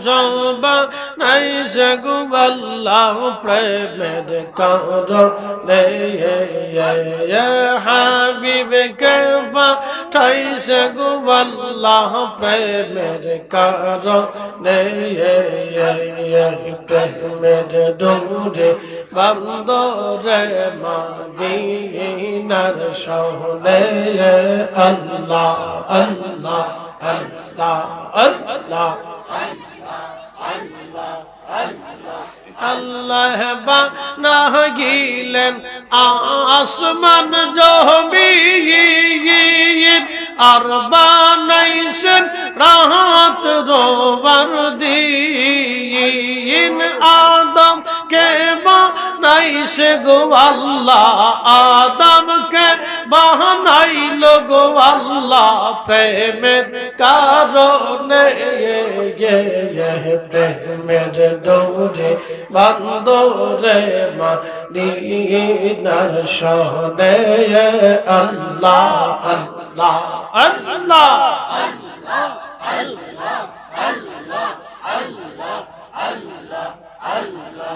সবা নাই সে গো আল্লাহ প্রেমের কারণে হাবিবকে পাঠাইছে গো আল্লাহ প্রেমের কারণে প্রেমের ডোরে বন্দরে মদিনার শহরে আল্লাহ আল্লাহ আল্লাহ আল্লাহ আল্লাহ বানা গিলেন আসমান জমিন আর বানাইছেন রাত রোবার দিন আদম কে বানাইছে গো আল্লাহ আদম কে বানাইল গো আল্লাহ প্রেমের কারণে প্রেমের ডোরে বন্দরে মদিনার শহরে আল্লাহ আল্লাহ আল্লাহ আল্লাহ আল্লাহ